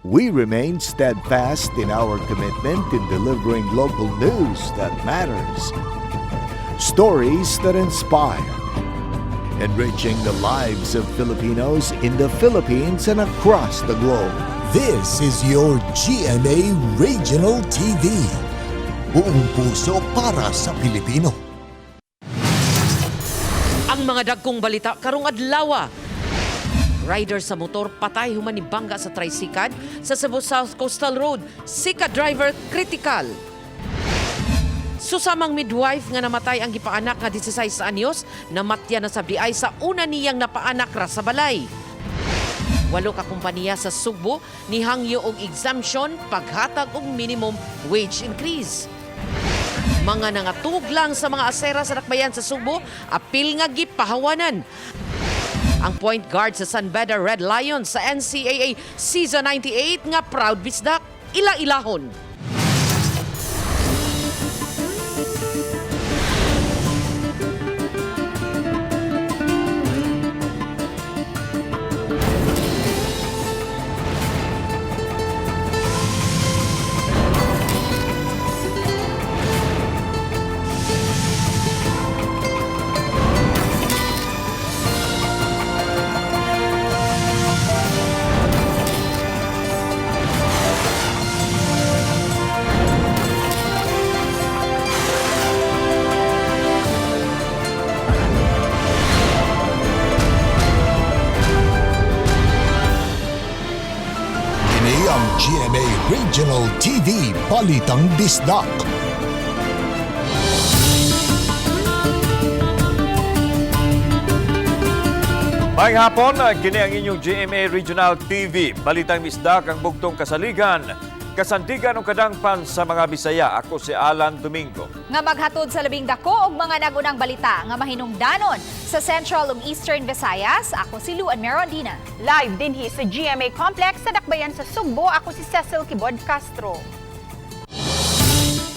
We remain steadfast in our commitment in delivering local news that matters, stories that inspire, enriching the lives of Filipinos in the Philippines and across the globe. This is your GMA Regional TV. Buong puso para sa Pilipino. Ang mga dagkong balita karong adlaw. Rider sa motor patay human ni bangga sa tricycad sa Cebu South Coastal Road. Sika driver critical. Susamang midwife nga namatay ang gipaanak nga 16 anyos, namatya na sa BI sa una niyang napaanak ra sa balay. 8 ka kompanya sa Subo ni hangyo og exemption paghatag og minimum wage increase. Mga nangatug lang sa mga asera sa dakbayan sa Subo, apil nga gipahawanan. Ang point guard sa San Beda Red Lions sa NCAA Season 98 nga proud bisdak, ila-ilahon. Ang GMA Regional TV Balitang Bisdak. Maayong hapon, kini ang inyong GMA Regional TV. Balitang Bisdak ang bugtong kasaligan. Kasandigan o kadangpan sa mga Bisaya. Ako si Alan Domingo. Nga maghatod sa labing dako og mga nagunang balita nga mahinungdanon sa Central ug Eastern Visayas. Ako si Luan Merondina. Live dinhi sa GMA Complex sa Dakbayan sa Sugbo. Ako si Cecil Kibod Castro.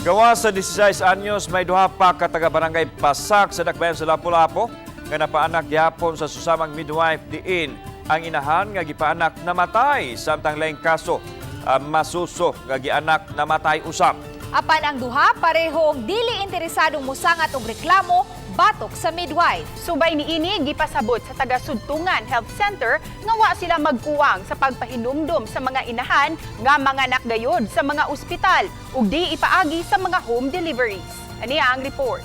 Gawas sa 16 anyos, may duha pa ka taga-barangay Pasak sa Dakbayan sa Lapu-Lapu nga napaanak gyapon sa susamang midwife diin ang inahan nga gipaanak namatay samtang laing kaso masuso nga gianak namatay usap. Apan ang duha parehong dili interesadong musangat og reklamo batok sa midwife. Subay niini gipasabot sa taga-Sudtungan Health Center nga wa sila magkuwang sa pagpahinumdom sa mga inahan nga manganak gayod sa mga ospital ug di ipaagi sa mga home deliveries. Aniya ang report.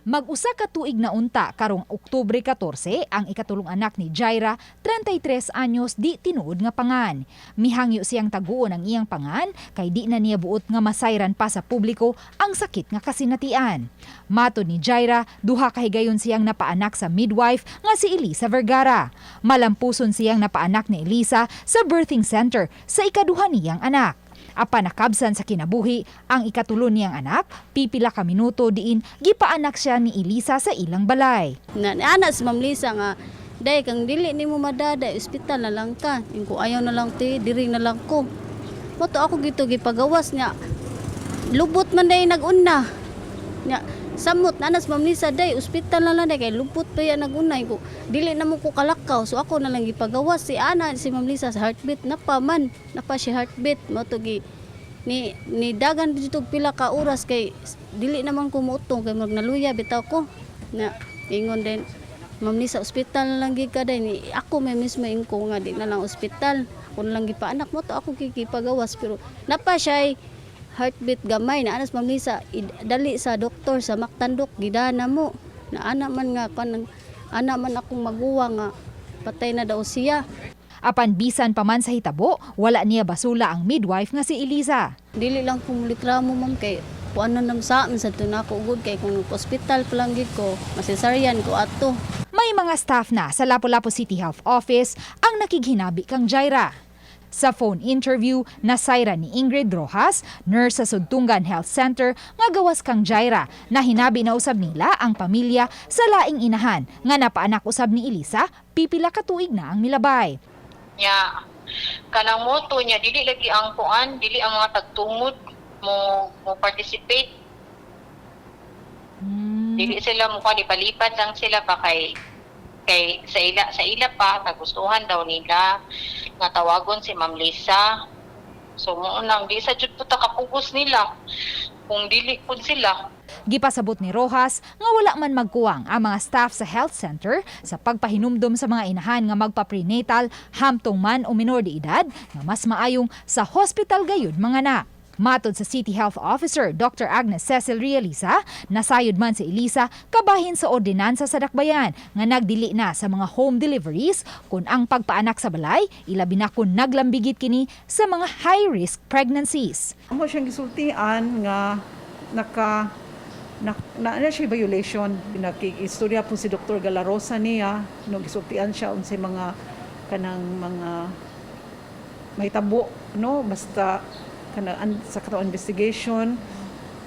Mag-usa ka tuig na unta karong Oktubre 14 ang ikatulong anak ni Jaira, 33 anyos, di tinuod nga pangan. Mihangyo siyang taguon ang iyang pangan kay di na niya buot nga masayran pa sa publiko ang sakit nga kasinatian. Matod ni Jaira, duha ka higayon siyang napaanak sa midwife nga si Elisa Vergara. Malampuson siyang napaanak ni Elisa sa birthing center sa ikaduha niyang anak. Apan nakabsan sa kinabuhi, ang ikatulo niyang anak, pipila ka minuto diin, gipaanak siya ni Elisa sa ilang balay. Anak si Ma'am Lisa nga, day kang dili ni mo madada, ospital na lang ka. Kung ayaw na lang ti, diri na lang ko. Mato ako gito, gipagawas niya. Lubot man day nag-una. Niya, samot na si Ma'am Lisa, day, ospital na lang day, kay lubot pa yan nag-unay ko. Dili na mo ko kalakaw, so ako na lang gipagawas. Si Ana, si Ma'am Lisa, sa heartbeat, napa si heartbeat. Mato ni dagan dito pila ka oras kay dili naman ko muutong kay magnaluya bitaw ko na ingon din Ma'am Lisa ospital na lang gid ka day ni ako may mismo ingko nga di na lang ospital ako na lang gipaanak mo to ako kikipagawas pero napa siya heartbeat gamay na anas Ma'am Lisa dali sa doktor sa Mactandok gidana mo na ana man nga ana man akong maguwa nga patay na daw siya. Apan bisan pa man sa hitabo, wala niya basula ang midwife nga si Elisa. Dili lang ko mulikramo ma'am kay kung ano nang saan sa tunako ugod kay kung hospital pa lang gid ko, masesaryan ko ato. May mga staff na sa Lapu-Lapu City Health Office ang nakighinabi kang Jaira. Sa phone interview, nasayra ni Ingrid Rojas, nurse sa Sudtungan Health Center, nga gawas kang Jaira na hinabi na usab nila ang pamilya sa laing inahan nga napaanak usab ni Elisa, pipila ka tuig na ang milabay. Nya kanang moto niya dili lagi ang kuan, dili ang mga tagtungod mo participate. Dili sila mo kuan ipalipat lang sila pa kay kay sa ila pa nagustuhan daw nila nga tawagon si Ma'am Lisa. So mo nang di sa jud po ta kapugos nila kung dili pud sila. Gipasabot ni Rojas nga wala man magkuwang ang mga staff sa health center sa pagpahinumdom sa mga inahan nga magpa-prenatal hamtong man o minor de edad nga mas maayong sa hospital gayud mga anak. Matod sa City Health Officer Dr. Agnes Cecil Realiza, nasayod man si Elisa kabahin sa ordinansa sa dakbayan nga nagdili na sa mga home deliveries kung ang pagpaanak sa balay, ilabi na kung naglambigit kini sa mga high-risk pregnancies. Amo siyang gisultian nga na siya violation. Pinakikistorya po si Dr. Galarosa niya no gisultian siya unsay mga kanang mga may tabo no basta sa katong investigation,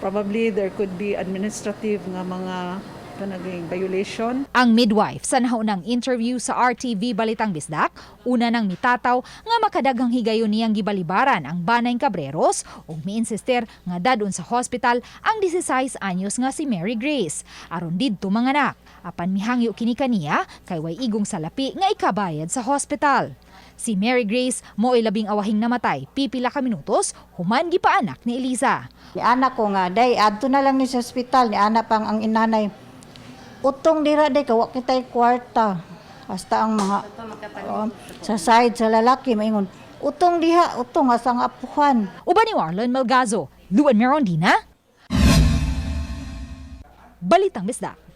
probably there could be administrative nga mga kanaging violation. Ang midwife sa naunang interview sa RTV Balitang Bisdak, una nang mitataw nga makadaghang higayon niyang gibalibaran ang Banay Cabreros ug miinsister nga dadun sa hospital ang 16 anyos nga si Mary Grace. Aron didto manganak, apan mihangyo kini kaniya kay way igong salapi nga ikabayad sa hospital. Si Mary Grace mo'y labing awahing namatay, pipila ka minutos, human gipaanak ni Elisa. Ni anak ko nga, day, adto na lang ni sa ospital, ni anak pang ang inanay. Utong dira day, kawak kita'y kwarta. Basta ang mga, sa side, sa lalaki, maingon, utong diha, utong asang apuhan. Uban ni Marlon Malgazo, Luan Merondina, Balitang Bisdak.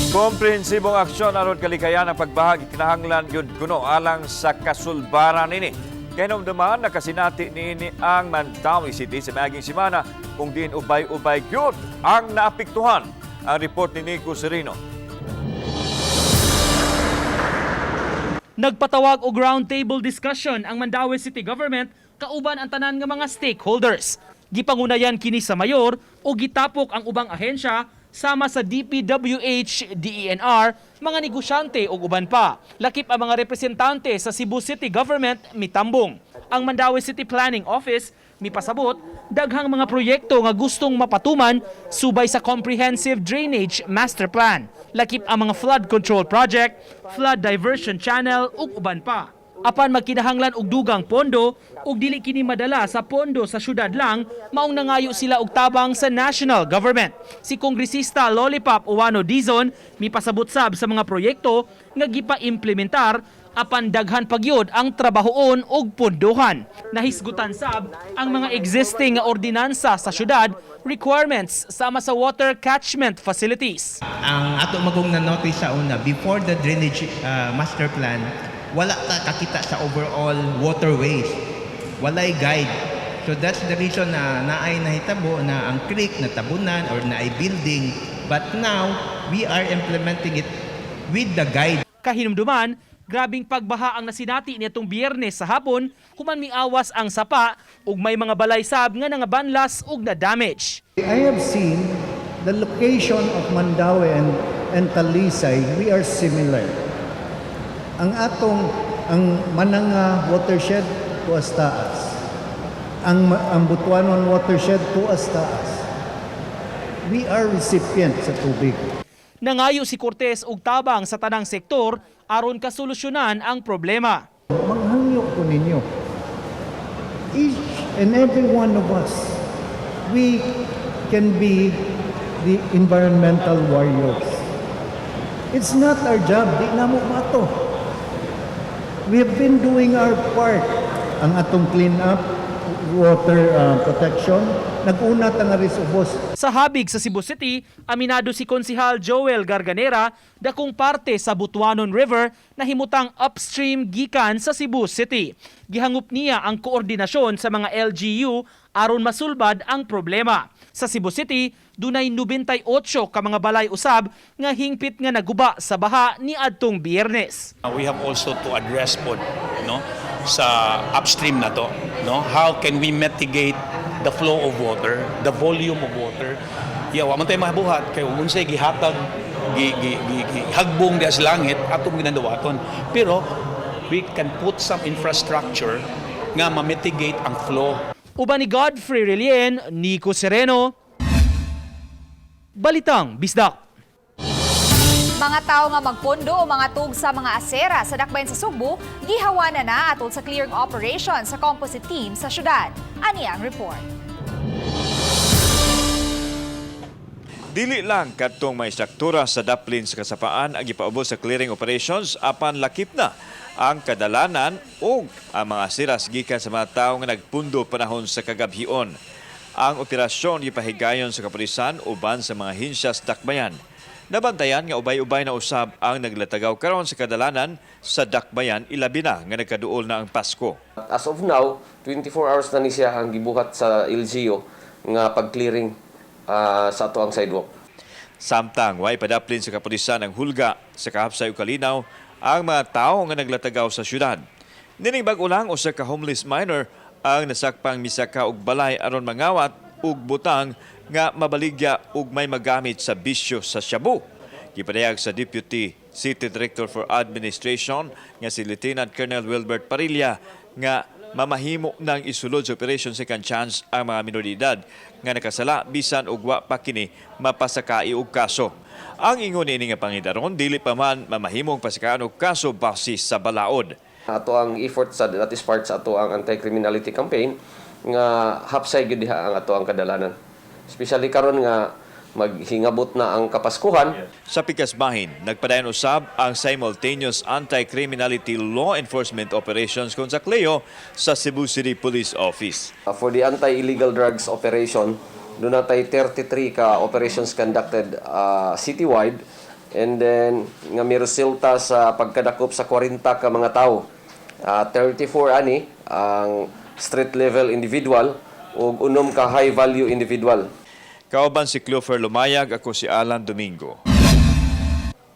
Komprehensibong aksyon aron kalikayan ang pagbahagi kinahanglan yun kuno alang sa kasulbaran ini. Kaya naman nakasinati niini ang Mandawi City sa maaging simana kung din ubay-ubay yun ang naapektuhan. Ang report ni Nico Serino. Nagpatawag og roundtable discussion ang Mandawi City Government kauban ang tanan nga mga stakeholders. Gipangunayan kini sa mayor o gitapok ang ubang ahensya sama sa DPWH, DENR, mga negosyante o uban pa. Lakip ang mga representante sa Cebu City Government mitambong. Ang Mandawi City Planning Office mipasabot daghang mga proyekto nga gustong mapatuman subay sa Comprehensive Drainage Master Plan. Lakip ang mga flood control project, flood diversion channel ug uban pa. Apan magkinahanglan og dugang pondo ug dili kini madala sa pondo sa syudad lang, maong nangayo sila og tabang sa national government. Si Kongresista Lollipop Uwano Dizon mipasabot sab sa mga proyekto nga gipa-implementar apan daghan pagyod ang trabahoon og pondohan. Nahisgutan sab ang mga existing nga ordinansa sa syudad, requirements sama sa water catchment facilities. Ang ato magong na-notice sa una, before the drainage master plan, wala ta kakita sa overall waterways. Walay guide. So that's the reason na naay nahitabo na ang creek na tabunan or naay building. But now, we are implementing it with the guide. Kahinumduman, grabing pagbaha ang nasinati nitong Biyernes sa hapon, human miawas ang sapa ug may mga balay sab nga nangabanlas ug na damage. I have seen the location of Mandawi and Talisay, we are similar. Ang Mananga watershed tuas taas. Ang Butuanon watershed tuas taas. We are recipient sa tubig. Nangayo si Cortez og tabang sa tanang sektor aron kasolusyonan ang problema. Manghangyo ko ninyo. Each and every one of us, we can be the environmental warriors. It's not our job, di na mo mato. We have been doing our part. Ang atong clean up, water protection, nag-una ta nga ubos. Sa habig sa Cebu City, aminado si Konsehal Joel Garganera dakong parte sa Butuanon River na himutang upstream gikan sa Cebu City. Gihangup niya ang koordinasyon sa mga LGU aron masulbad ang problema. Sa Cebu City, dunay 98 ka mga balay usab nga hingpit nga naguba sa baha ni adtong Biyernes. We have also to address po sa upstream na to, how can we mitigate the flow of water, the volume of water. Wa man tayo mabuhat kay unsay gihatag hagbong diha sa langit atong ginadawaton. Pero we can put some infrastructure nga ma-mitigate ang flow. Uban ni Godfrey Relien, Nico Sereno, Balitang Bisdak. Mga tao nga magpondo o mga tug sa mga asera sa dakbayan sa Subo, gihawana na atol sa clearing operation sa composite team sa syudad. Ani ang report. Dili lang kadtong may struktura sa daplin sa kasapaan ang ipaubos sa clearing operations apan lakip na ang kadalanan o ang mga siras gikan sa mga tao nga nagpundo panahon sa kagabhion. Ang operasyon gipahigayon sa kapulisan uban sa mga hinsya sa dakbayan. Nabantayan nga ubay-ubay na usab ang naglatagaw karon sa kadalanan sa dakbayan ilabi na nga nagkaduol na ang Pasko. As of now, 24 hours na ni siya ang gibuhat sa LGU nga pag-clearing sa ato ang sidewalk. Samtang way padaplin sa kapulisan ang hulga sa kahapsay ug kalinaw ang mga tao nga naglatagaw sa syudad. Nining bag-o lang usa ka homeless miner ang nasakpang misaka og balay aron mangawat ug butang nga mabaligya ug may magamit sa bisyo sa shabu. Gipadayag sa Deputy City Director for Administration nga si Lieutenant Colonel Wilbert Parilla nga mamahimo nang isulod sa Operation Second Chance ang mga minoridad nga nakasala bisan og wa pa kini mapasakai og kaso. Ang ingon ini nga pangidaron dili pa man mamahimong pasakaan og kaso basis sa balaod. Ato ang effort sa that is part sa ato ang anti-criminality campaign nga hapsay gyud diha ang ato ang kadalanan. Especially karon nga maghingabot na ang Kapaskuhan. Sa Pikasbahin, nagpadayon usab ang simultaneous anti-criminality law enforcement operations kung sa Cleo sa Cebu City Police Office. For the anti-illegal drugs operation, doon natay 33 ka operations conducted citywide, and then nga may resulta sa pagkadakop sa 40 ka mga tao. 34 ani ang street level individual ug 6 ka high value individual. Kauban si Clover Lumayag, ako si Alan Domingo.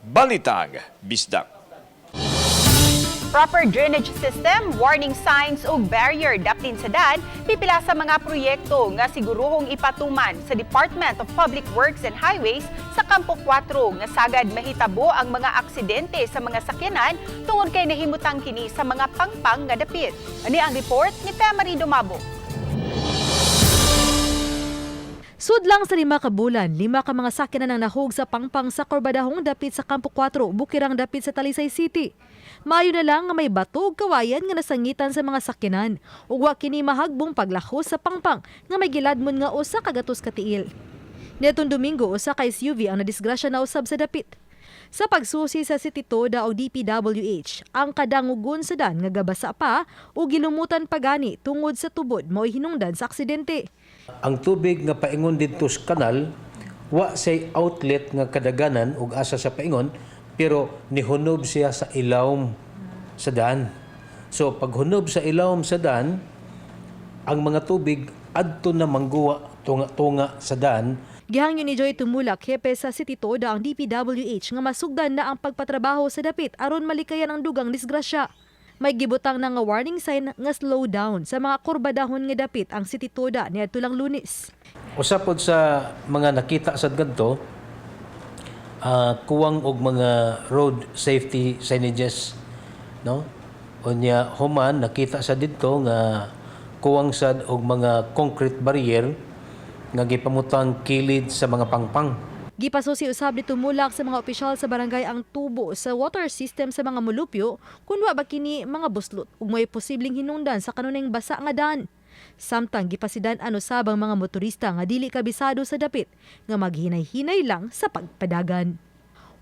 Balitang Bisdak. Proper drainage system, warning signs ug barrier daplin sa dad, pipila sa mga proyekto nga siguruhong ipatuman sa Department of Public Works and Highways sa Campo 4 nga sagad mahitabo ang mga aksidente sa mga sakyanan tungod kay nahimutang kini sa mga pangpang nga dapit. Ani ang report ni Pamari Dumabo. Sudlang sa 5 ka bulan, 5 ka mga sakyanan ang nahug sa pangpang sa Corbadahong dapit sa Campo 4, Bukirang dapit sa Talisay City. Mayo na lang nga may batog kawayan nga nasangitan sa mga sakyanan ug wa kini mahagbong paglahos sa pangpang nga may giladmon nga usa ka gatos ka tiil. Nitong Domingo, usa ka SUV ang nadisgrasya na usab sa dapit. Sa pagsusi sa City Toda o DPWH, ang kadangugon sa dan nga gabasa pa o gilumutan pagani tungod sa tubod mo'y hinungdan sa aksidente. Ang tubig nga paingon dito sa kanal, wa say outlet nga kadaganan ug asa sa paingon, pero nihunob siya sa ilawom sa daan. So paghunob sa ilawom sa daan, ang mga tubig adto na mangguwa tunga sa daan. Gihangyo ni Joy Tumulak, hepe sa City Toda ang DPWH nga masugdan na ang pagpatrabaho sa dapit aron malikayan ang dugang disgrasya. May gibutang na nga warning sign nga slow down sa mga kurbadahon nga dapit ang City Toda niadto lang Lunes. Usapod sa mga nakita sa ganto, kuwang og mga road safety signages, no? Unya human nakita sa didto nga kuwang sad og mga concrete barrier nga gipamutang kilid sa mga pangpang. Gipasusi usab ni Tumulak sa mga opisyal sa barangay ang tubo sa water system sa mga mulupyo kun wa ba kini mga buslot ug may posibleng hinungdan sa kanunay basa nga daan. Samtang gipasidan-an usab ang mga motorista nga dili kabisado sa dapit nga maghinay-hinay lang sa pagpadagan.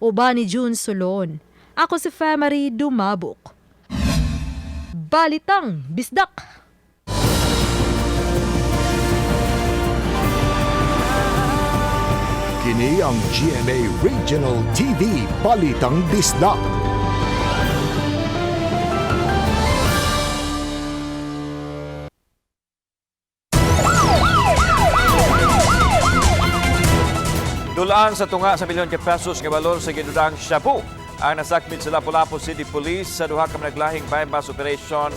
Uba ni June Solon. Ako si Famary Dumabok. Balitang Bisdak. Kini ang GMA Regional TV Balitang Bisdak. Dulaan sa tunga sa milyon ka pesos nga balor sa ginudang shabu ang nasakmit sa Lapu-Lapu City Police sa duha ka naglahing bypass operation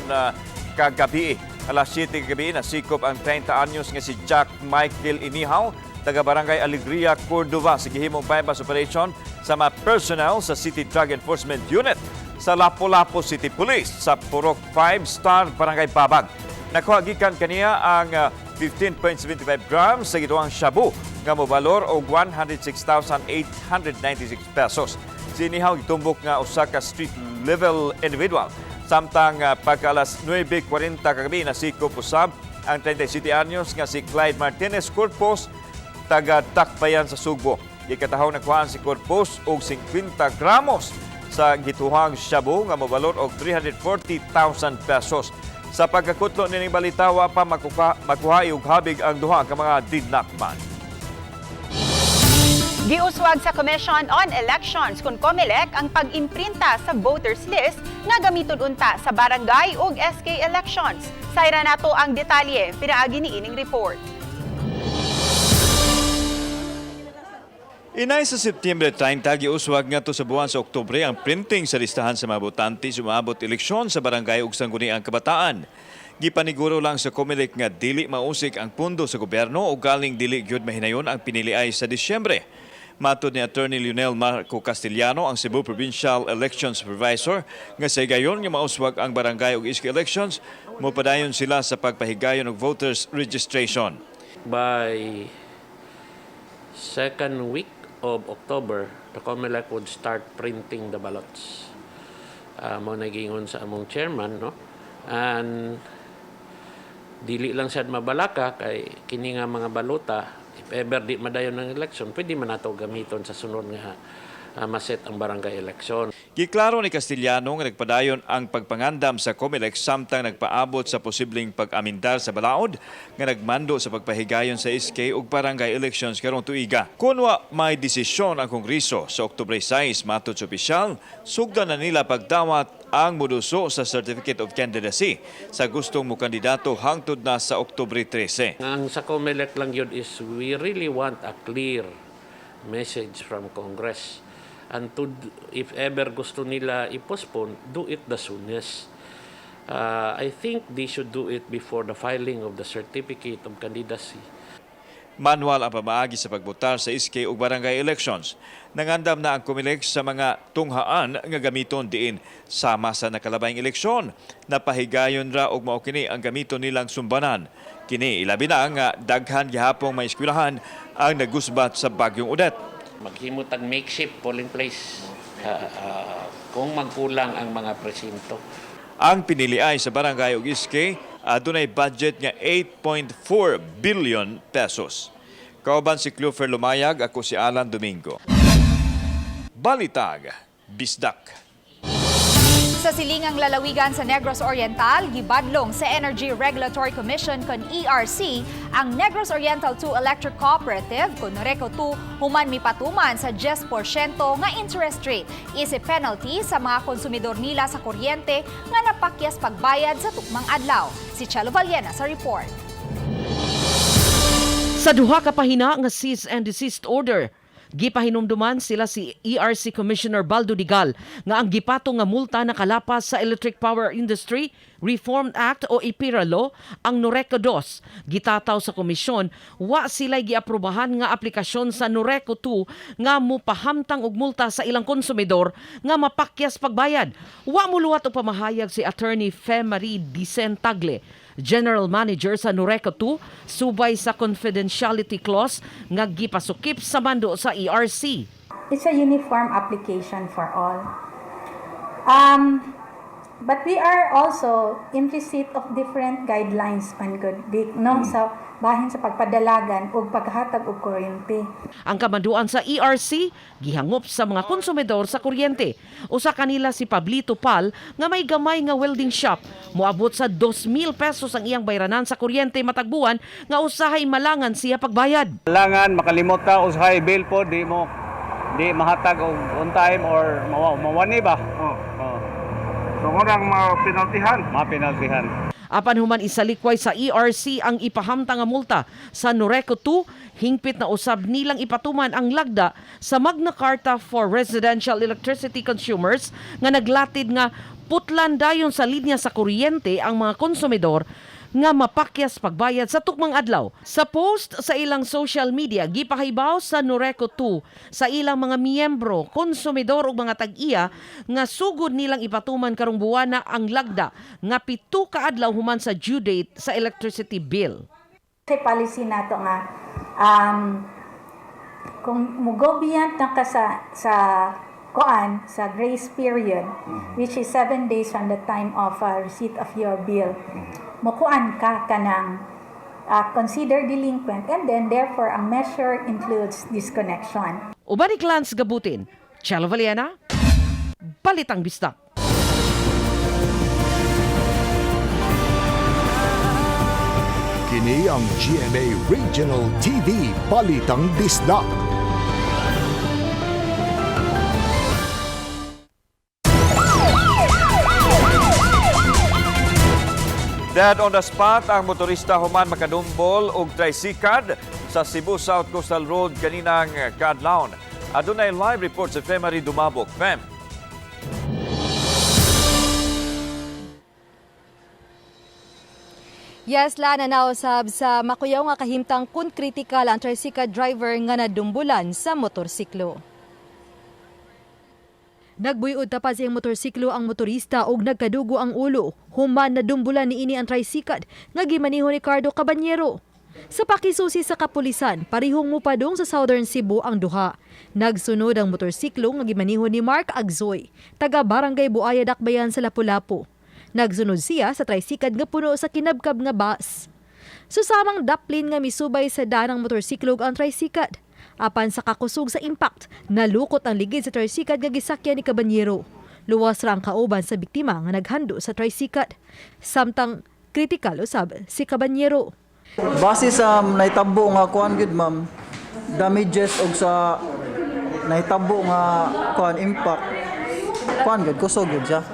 kagabi. Alas 7 kagabi nasikop ang 30 anyos nga si Jack Michael Inihaw, taga Barangay Alegria, Cordova sa gihimong bypass operation sa mga personnel sa City Drug Enforcement Unit sa Lapu-Lapu City Police sa Purok 5-Star Barangay Babag. Nakuha gikan kaniya ang 15.75 grams sa gituang shabu nga mobalor og 106,896 pesos. Sinihaw gitumbok nga usa ka street level individual. Samtang pagka-alas 9:40 kagabi nasikop usab ang 37 anyos nga si Clyde Martinez Corpus, taga Takbayan sa Sugbo. Gikatahong nakuhaan si Corpus og 50 gramos sa gituhang shabu nga mobalot og 340,000 pesos. Sa pagkakutlo nining balita, wa pa makuha og habig ang duha ka mga didnakman. Giuswag sa Commission on Elections kung COMELEC ang pag-imprinta sa voters list nga gamiton unta sa barangay ug SK elections. Sayra nato ang detalye pinaagi ni ining report. Inay sa September 30, giuswag nga to sa buwan sa Oktubre ang printing sa listahan sa mga botante sumabot eleksyon sa barangay ug sangguniang kabataan. Gipaniguro lang sa COMELEC nga dili mausik ang pundo sa gobyerno o galing dili gyud mahinayon ang piniliay sa Disyembre. Matod ni Attorney Lionel Marco Castellano, ang Cebu Provincial Election Supervisor, nga sa gayon nga mauswag ang barangay ug SK elections, mopadayon sila sa pagpahigayon og voters registration. By second week of October, the COMELEC would start printing the ballots. Mo nagingon sa among chairman, no? And dili lang sad mabalaka kay kini nga mga balota, if ever di madayon ng election, pwede man nato gamiton sa sunod nga maset ang barangay election. Giklaro ni Castellano nga nagpadayon ang pagpangandam sa COMELEC samtang nagpaabot sa posibleng pag-amindar sa balaod nga nagmando sa pagpahigayon sa SK ug barangay elections karong tuiga. Kunwa may desisyon ang Kongreso sa Oktubre 6 matod sa opisyal, sugdan na nila pagdawat ang moduso sa Certificate of Candidacy sa gustong mo kandidato hangtod na sa Oktubre 13. Ang sa COMELEC lang yun is we really want a clear message from Congress. And if ever gusto nila i-postpone, do it the soonest. I think they should do it before the filing of the Certificate of Candidacy. Manual ang pamaagi sa pagbotar sa SK ug barangay elections. Nangandam na ang COMELEC sa mga tunghaan nga gamiton diin sama sa nakalabayng eleksyon. Napahigayon ra og mao kini ang gamiton nilang sumbanan. Kini ilabi na nga daghan gihapong may eskwelahan ang nagusbat sa bagyong Odette. Maghimot ang makeshift polling place kung magkulang ang mga presinto. Ang piniliay sa barangay ug SK adunay budget nga 8.4 billion pesos. Kauban si Clover Lumayag, ako si Alan Domingo. Balitag, Bisdak. Sa silingang lalawigan sa Negros Oriental, gibadlong sa Energy Regulatory Commission kon ERC ang Negros Oriental 2 Electric Cooperative kon Noreco 2 human mipatuman sa 10% nga interest rate. Isip penalty sa mga konsumidor nila sa kuryente nga napakyas pagbayad sa tukmang adlaw. Si Chelo Vallena sa report. Sa duha ka pahina nga cease and desist order, gipahinumduman sila si ERC Commissioner Baldo Digal nga ang gipatong nga multa nakalapas sa Electric Power Industry Reform Act o IPIRA Law ang Noreco 2. Gitataw sa komisyon, wa sila'y giaprobahan nga aplikasyon sa Noreco 2 nga mopahamtang og multa sa ilang konsumidor nga mapakyas pagbayad. Wa muluwat og pamahayag si Attorney Fe-Marie Dicen Tagle, General Manager sa Noreco 2, subay sa confidentiality clause nga gipasukip sa mando sa ERC. It's a uniform application for all. But we are also in receipt of different guidelines man good, no? Sa bahin sa pagpadalagan o paghatag og kuryente. Ang kamanduan sa ERC gihangop sa mga konsumidor sa kuryente. Usa kanila si Pablito Pal nga may gamay nga welding shop. Moabot sa 2,000 pesos ang iyang bayranan sa kuryente matagbuan nga usahay malangan siya pagbayad. Malangan makalimot ka usahay bill po di mahatag on time or mawani ba? So kurang mapinaltihan. Apan human isalikway sa ERC ang ipahamtang nga multa sa Noreco 2, hingpit na usab nilang ipatuman ang lagda sa Magna Carta for Residential Electricity Consumers nga naglatid nga putlan dayon sa linya sa kuryente ang mga konsumidor nga mapakyas pagbayad sa tukmang adlaw. Sa post sa ilang social media, gipahibaw sa Noreco 2 sa ilang mga miyembro, konsumidor ug mga tag-iya nga sugod nilang ipatuman karong buwana ang lagda nga 7 ka adlaw human sa due date sa electricity bill. Kay policy nato nga kung mugobiyant na ka sa sa grace period, which is 7 days from the time of receipt of your bill. Mukuan ka kanang consider delinquent, and then therefore ang measure includes disconnection. Uban ni Clans Gabutin, Chelo Valiana, Balitang Bisdak. Kini ang GMA Regional TV Balitang Bisdak. Dead on the spot ang motorista human makadumbol og tricycad sa Cebu South Coastal Road kaninang kaadlawon. Adunay live report sa Femari Dumabok. Fem. Yes, Lana, nausab sa makuyaw nga kahimtang kun kritikal ang tricycle driver nga nadumbulan sa motorsiklo. Nagbuyod tapos ang motorsiklo ang motorista og nagkadugo ang ulo. Human nadumbulan ni ini ang tricycle nga gimaniho ni Cardo Cabanyero. Sa pakisusi sa kapulisan, parihong mupadong sa Southern Cebu ang duha. Nagsunod ang motorsiklo nga gimaniho ni Mark Agzoy, taga Barangay Buaya Dakbayan sa Lapu-Lapu. Nagsunod siya sa tricycad nga puno sa kinabkab nga bus. Susamang daplin nga misubay sa danang motorsiklo ang tricycad. Apan sa kakusog sa impact, nalukot ang ligid sa tricycad nga gisakyan ni Cabanyero. Luwas ra ang kauban sa biktima nga naghando sa tricycad. Samtang kritikal usab si Cabanyero. Base sa nahitabo nga kuan gid ma'am, damages og sa nahitabo nga kuan impact. Kuan gid kusog gid siya.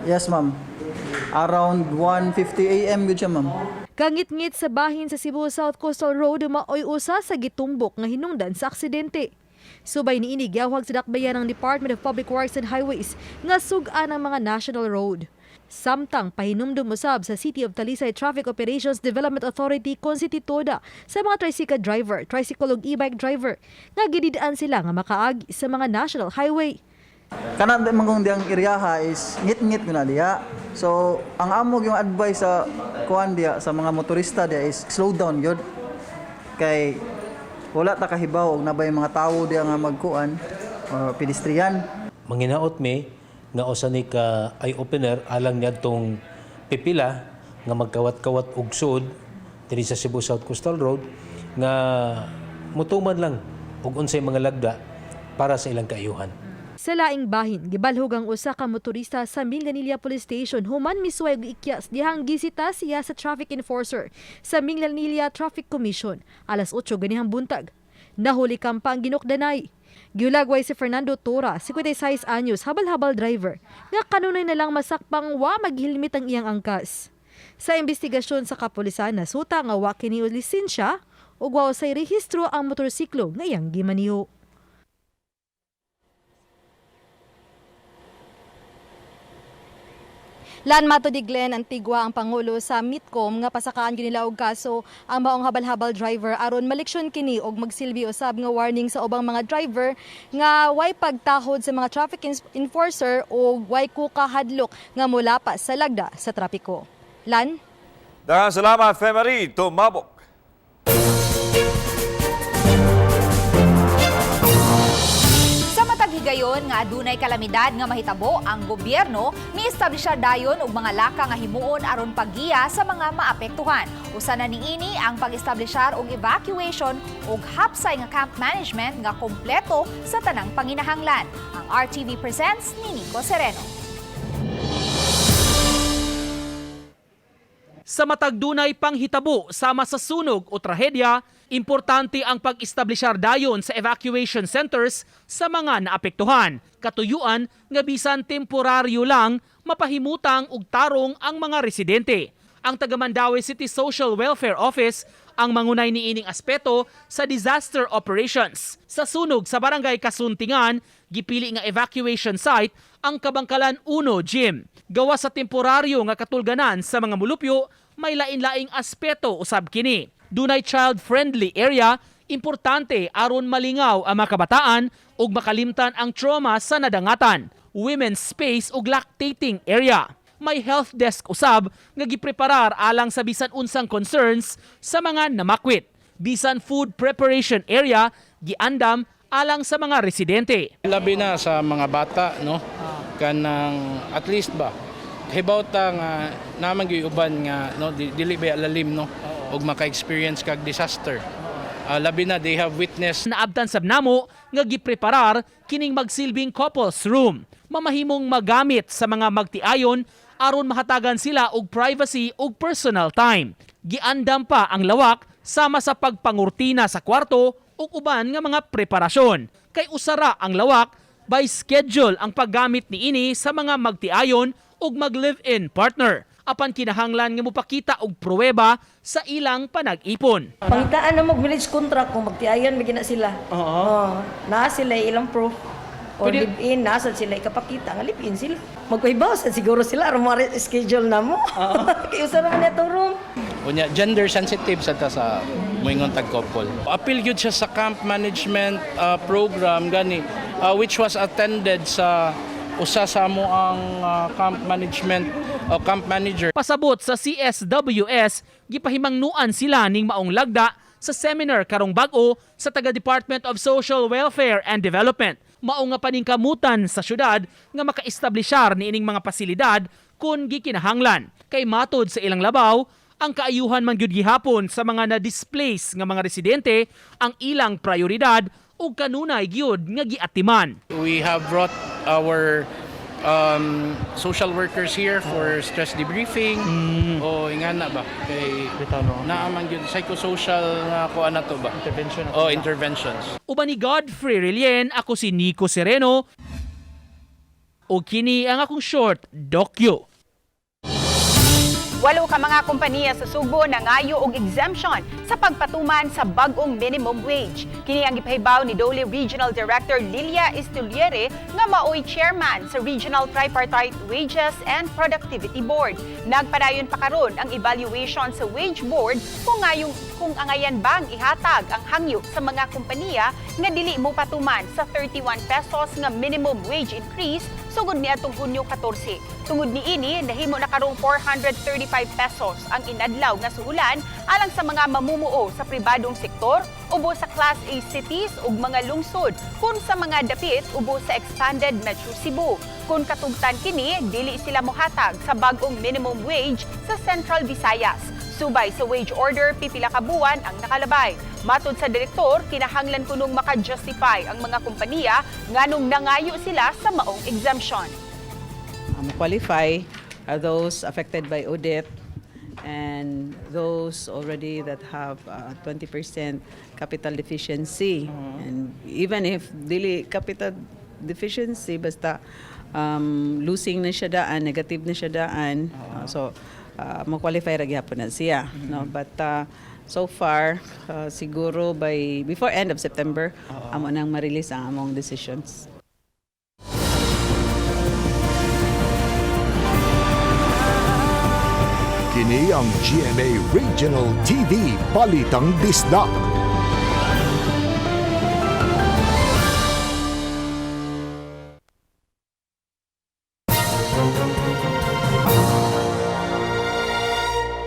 Yes, ma'am. Around 1:50 AM gud siya, ma'am. Kangit-ngit sa bahin sa Cebu South Coastal Road maoy usa sa gitumbok nga hinungdan sa aksidente. Subay niini gihawag sa dakbayan ng Department of Public Works and Highways nga sug-an ang mga national road. Samtang pahinumdum usab sa City of Talisay Traffic Operations Development Authority konstitutoda sa mga tricycle driver, tricycle ug e-bike driver nga gididaan sila nga makaagi sa mga national highway. Kana mangong diyang iriyaha is ngit-ngit guna diya. So, ang amog yung advice sa kuan diya sa mga motorista diya is slow down gyud. Kay wala ta kahibaw og nabay mga tawo diya nga magkuan or pedestrian. Manginaot mi nga usa ni ka eye opener alang niadtong pipila nga magkawat-kawat og sud diri sa Cebu South Coastal Road nga mutuman lang og unsay mga lagda para sa ilang kaayuhan. Sa laing bahin, gibalhog ang usa ka motorista sa Minganilla Police Station human misway og ikyas dihang gisita siya sa traffic enforcer sa Minganilla Traffic Commission alas 8 ganihang buntag. Nahuli kampa ang ginokdanay. Giulagway si Fernando Tora, 56 anyos, habal-habal driver, nga kanunay na lang masakpang wa maghilmit ang iyang angkas. Sa investigasyon sa kapulisan, nasuta nga wa kini lisensya ug wa usay rehistro ang motorsiklo nga iyang gimaniho. Lan Mato di Glen Antigua ang pangulo sa MITCOM nga pasakaan ginila og kaso ang maong habal-habal driver aron maleksyon kini og magsilbi usab nga warning sa ubang mga driver nga way pagtahod sa mga traffic enforcer o way kukahadlok nga molapas sa lagda sa trapiko. Lan? Daghang salamat, Femari Dumabok. Higayon nga adunay kalamidad nga mahitabo ang gobyerno miestablishar dayon og mga laka nga himuon aron paggiya sa mga maapektuhan. Usa na niini ang pag-establishar og evacuation ug hapsay nga camp management nga kompleto sa tanang panginahanglan. Ang RTV presents ni Nico Sereno. Sa matag dunay panghitabo sama sa sunog o trahedya, importante ang pag-establishar dayon sa evacuation centers sa mga naapektuhan. Katuyuan nga bisan temporaryo lang mapahimutang og tarong ang mga residente. Ang taga Mandaue City Social Welfare Office ang mangunay niining aspeto sa disaster operations. Sa sunog sa Barangay Kasuntingan, gipili nga evacuation site ang Kabangkalan 1 Gym. Gawa sa temporaryo nga katulganan sa mga mulupyo, may lain-laing aspeto usab kini. Dunay child-friendly area, importante aron malingaw ang mga kabataan ug makalimtan ang trauma sa nadangatan. Women's space ug lactating area. May health desk usab nga gipreparar alang sa bisan unsang concerns sa mga namakwit. Bisan food preparation area, giandam alang sa mga residente. Labi na sa mga bata, no? Kanang at least ba hibaw ta nga naman gyud uban nga no dili ba lalim no ug maka-experience kag disaster. Labi na they have witnessed Naabtan sab namo nga gipreparar kining magsilbing couples room. Mamahimong magamit sa mga magtiayon aron mahatagan sila og privacy ug personal time. Giandam pa ang lawak sama sa pagpangurtina sa kwarto ug uban nga mga preparasyon. Kay usara ang lawak by schedule ang paggamit niini sa mga magtiayon ug mag-live-in partner. Apan kinahanglan nga mopakita og pruweba sa ilang panag-ipon. Pangitaan na mag-village contract kung magtiayan magina sila. Oo. Naa sila ilang proof. Or live-in, nasa sila ikapakita nga live-in sila. Magpahibaw sa siguro sila aron mo schedule na mo. Kaya usara na itong room. unya gender sensitive sa moingon tag couple. Appeal gyud siya sa camp management program gani which was attended sa usa sa amo ang camp management camp manager. Pasabot sa CSWS, gipahimangnuan sila ning maong lagda sa seminar karong bag-o sa taga Department of Social Welfare and Development. Mao nga paningkamutan sa syudad nga maka-establishar niining mga pasilidad kun gikinahanglan. Kay matod sa ilang labaw, ang kaayuhan man gyud gihapon sa mga na-displace nga mga residente ang ilang prioridad ug kanunay gyud nga giatiman. We have brought our social workers here for stress debriefing o ingana ba kay naaman gyud psychosocial nga kuan nato ba interventions. Uban ni Godfrey Relien, ako si Nico Sereno o kini ang akong short dokyo. 8 ka mga kompanya sa Subo nangayo og exemption sa pagpatuman sa bag-ong minimum wage. Kini ang gipahibaw ni Dole Regional Director Lilia Estuliere nga maoy chairman sa Regional Tripartite Wages and Productivity Board. Nagpadayon pa karon ang evaluation sa Wage Board kung angayan bang ihatag ang hangyo sa mga kompanya nga dili mo patuman sa 31 pesos nga minimum wage increase sugod niadtong Hunyo 14. Tungod niini, nahimo na karong 435 pesos ang inadlaw nga suhulan alang sa mga mamumuo sa pribadong sektor ubo sa Class A cities ug mga lungsod kun sa mga dapit ubo sa expanded Metro Cebu. Kung katugtan kini, dili sila mohatag sa bag-ong minimum wage sa Central Visayas. Subay sa wage order, pipila ka buwan ang nakalabay. Matod sa direktor, kinahanglan kunong maka-justify ang mga kompanya nganong nangayo sila sa maong exemption. Qualify are those affected by audit and those already that have 20% capital deficiency. And even if dili capital deficiency, basta losing na siya daan, negative na siya daan, so mo-qualify ra gyapon na siya. No? But so far, siguro before end of September, amo nang ma-release ang among decisions. Kini ang GMA Regional TV Balitang Disdak.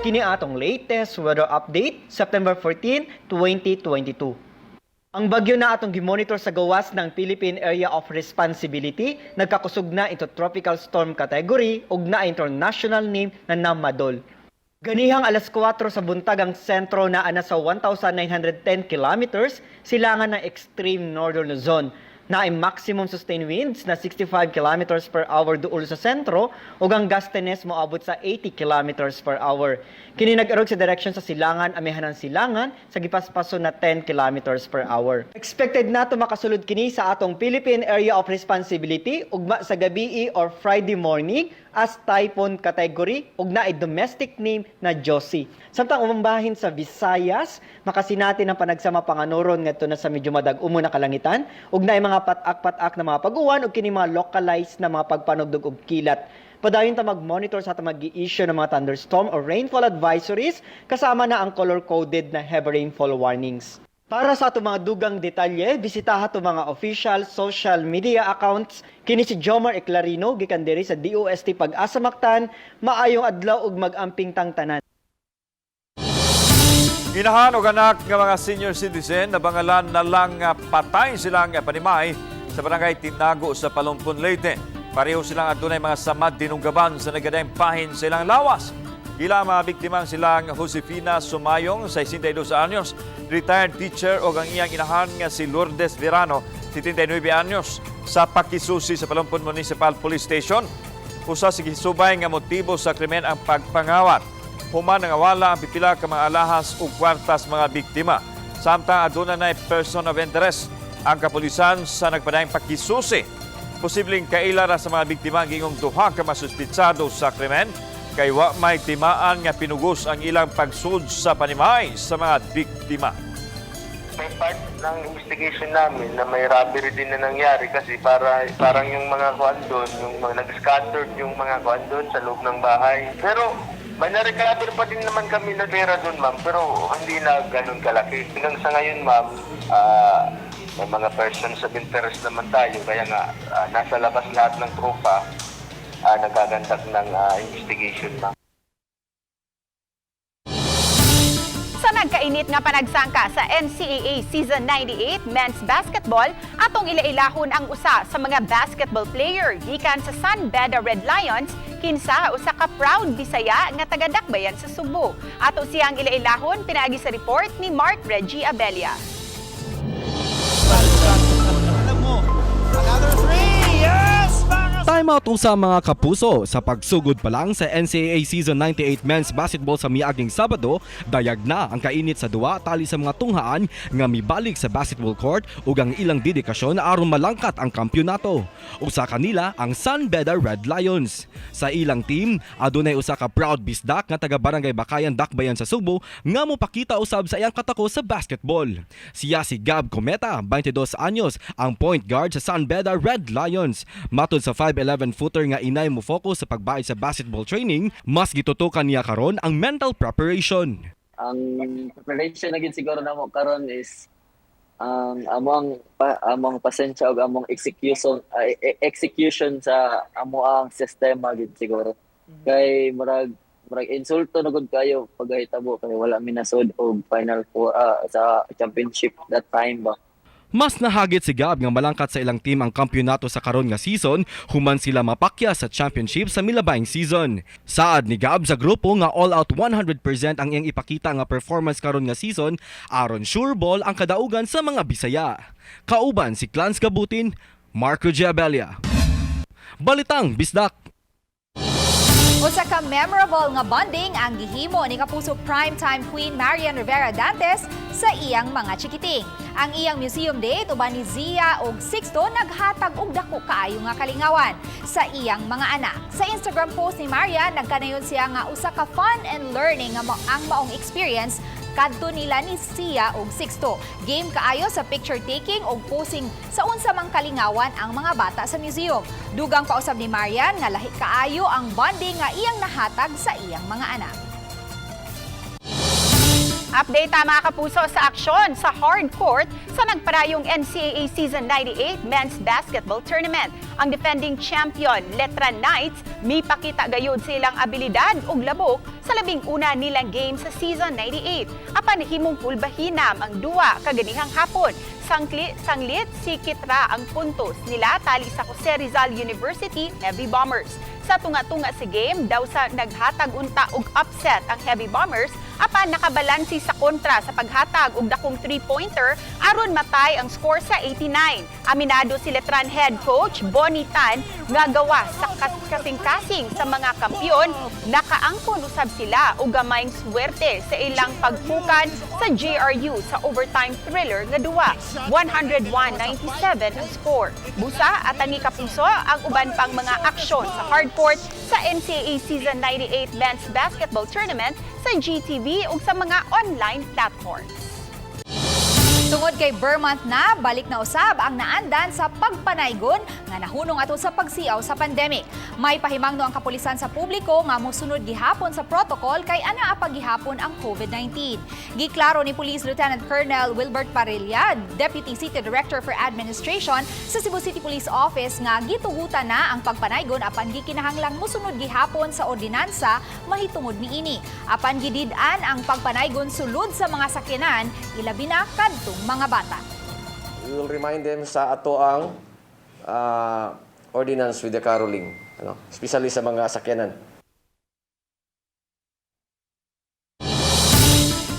Kini atong latest weather update, September 14, 2022. Ang bagyo na atong gimonitor sa gawas ng Philippine Area of Responsibility nagkakusog na into tropical storm category ug na international name na Namadol. Ganihang alas 4 sa buntag ang sentro na ana sa 1,910 kilometers silangan ng extreme northern zone na ay maximum sustained winds na 65 kilometers per hour duol sa sentro ug ang gustiness moabot sa 80 kilometers per hour. Kini nag-arog sa direksyon sa silangan amihanang silangan sa gipaspaso na 10 kilometers per hour. Expected nato makasulod kini sa atong Philippine Area of Responsibility ugma sa gabii or Friday morning as typhoon category ug naay domestic name na Josie. Samtang umambahin sa Visayas, makasinati ng panagsama panganuron ngadto na sa medyo madag-umo na kalangitan ug naay mga patak-patak na mga paguwan ug kini mga localized na mga pagpanugdog ug kilat. Padayon ta mag-monitor sa atong mag-i-issue ng mga thunderstorm or rainfall advisories kasama na ang color-coded na heavy rainfall warnings. Para sa atong mga dugang detalye, bisitaha atong mga official social media accounts. Kini si Jomar Eclarino gikan diri sa DOST Pag-asa Mactan. Maayong adlaw ug mag-amping tang tanan. Inahan og anak nga mga senior citizen na bangalan na lang patay silang panimay sa barangay Tinago sa Palumpon, Leyte. Pareho silang adunay mga samad dinunggaban sa nagadayang pahin sa ilang lawas. Ila mga biktimang silang Josefina Sumayong, 62 anyos, retired teacher o ang iyang inahan nga si Lourdes Verano, 79 anyos, sa pakisusi sa Palumpon Municipal Police Station. Usa sa gisubay nga motibo sa krimen ang pagpangawat. Human nga wala ang pipila ka mga alahas ug kwartas mga biktima. Samtang aduna na person of interest ang kapulisan sa nagpadayang pakisusi. Posibleng kailara sa mga biktima gingong duha ka masuspitsado sa krimen kay wa may timaan nga pinugos ang ilang pagsud sa panimay sa mga biktima. May part ng investigation namin na may robbery din na nangyari kasi parang yung mga kuan doon, yung mga nag-scattered yung mga kuan doon sa loob ng bahay. Pero may na-recover pa din naman kami na pera doon, ma'am, pero hindi na ganun kalaki. Hanggang sa ngayon, ma'am, may mga persons of interest naman tayo, kaya nga nasa labas lahat ng tropa, nagagandak ng investigation, ma'am. Sa nagkainit nga panagsangka sa NCAA Season 98 Men's Basketball, atong ilailahon ang usa sa mga basketball player gikan sa San Beda Red Lions, kinsa usa ka proud Bisaya nga taga-Dakbayan sa Subo. Ato siyang ilailahon pinaagi sa report ni Mark Reggie Abella. Timeout sa mga kapuso sa pagsugod pa lang sa NCAA Season 98 Men's Basketball sa miaging Sabado, dayag na ang kainit sa duwa tali sa mga tunghaan nga mibalik sa basketball court ug ang ilang dedikasyon aron malangkat ang kampyonato. Usa kanila ang San Beda Red Lions. Sa ilang team, adunay usa ka proud bisdak nga taga Barangay Bakayan, Dakbayan sa Subo nga mopakita usab sa iyang katako sa basketball. Siya si Gab Cometa, 22 anyos, ang point guard sa San Beda Red Lions. Matod sa 5'11" nga inay mo focus sa pagbayad sa basketball training, mas gitutukan niya karon ang mental preparation. Ang preparation na gid siguro namo karon is among pasensya ug among execution sa amoang sistema gid siguro. Kay murag insulto na gud kayo pagahitabo kay wala minasod og final four sa championship that time ba. Mas nahagit si Gab nga malangkat sa ilang team ang kampyonato sa karon nga season human sila mapakya sa championship sa milabayng season. Saad ni Gab sa grupo nga all out 100% ang iyang ipakita nga performance karon nga season aron sure ball ang kadaugan sa mga Bisaya. Kauban si Clans Gabutin, Marco Giabella. Balitang Bisdak. Usa ka memorable nga bonding ang gihimo ni kapuso primetime queen Marian Rivera Dantes sa iyang mga chikiting. Ang iyang museum date uban ni Zia ug Sixto naghatag og dako kaayo nga kalingawan sa iyang mga anak. Sa Instagram post ni Marian, nagkanayon siya nga usa ka fun and learning ang maong experience kadto nila ni Zia ug Sixto. Game kaayo sa picture taking ug posing sa unsa mang kalingawan ang mga bata sa museum. Dugang pausab ni Marian nga lahi kaayo ang bonding nga iyang nahatag sa iyang mga anak. Update mga kapuso sa aksyon sa hard court sa nagparayong NCAA Season 98 Men's Basketball Tournament. Ang defending champion, Letra Knights, may pakita gayud sa ilang abilidad ug labok sa labing una nilang game sa Season 98. Apan himong pulbahinam ang duwa kaganihang hapon. Sanglit si Kitra ang puntos nila tali sa Jose Rizal University Heavy Bombers. Sa tunga-tunga sa game, daw sa naghatag unta og upset ang Heavy Bombers, apan nakabalansi sa kontra sa paghatag og dakong 3-pointer aron matay ang score sa 89. Aminado si Letran head coach Bonnie Tan nga gawa sa kasing-kasing sa mga kampyon, nakaangkon usab sila og gamayng swerte sa ilang pagpukan sa JRU sa overtime thriller nga duwa. 101-97 ang score. Busa at ani kapuso ang uban pang mga aksyon sa hardcourt sa NCAA Season 98 Men's Basketball Tournament sa GTV ug sa mga online platforms. Tungod kay Vermont na, balik na usab ang naandan sa pagpanaygon nga nahunong ato sa pagsiaw sa pandemic. May pahimangno ang kapulisan sa publiko nga mosunod gihapon sa protocol kay ana gihapon ang COVID-19. Giklaro ni Police Lieutenant Colonel Wilbert Parilla, Deputy City Director for Administration sa Cebu City Police Office nga gitugutan na ang pagpanaygon apan gikinahanglang mosunod gihapon sa ordinansa mahitungod niini. Apan gidid-an ang pagpanaygon sulod sa mga sakyanan, ilabi na kadtong mga bata. We will remind them sa ato ang ordinance with the caroling, especially sa mga sakyanan.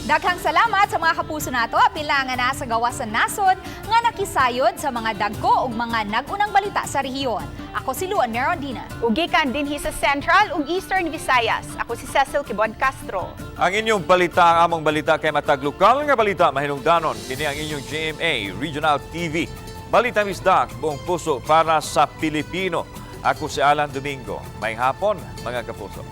Daghang salamat sa mga kapuso nato, pila nga nasa gawas sa nasod nga nakisayod sa mga dagko ug mga nagunang balita sa rehiyon. Ako si Luan Merondina. Ugikan dinhi sa Central ug Eastern Visayas. Ako si Cecil Kibon Castro. Ang inyong balita, ang among balita kay matag lokal nga balita mahinungdanon. Kini ang inyong GMA Regional TV. Balita Misdak, buong puso para sa Pilipino. Ako si Alan Domingo. May hapon, mga kapuso.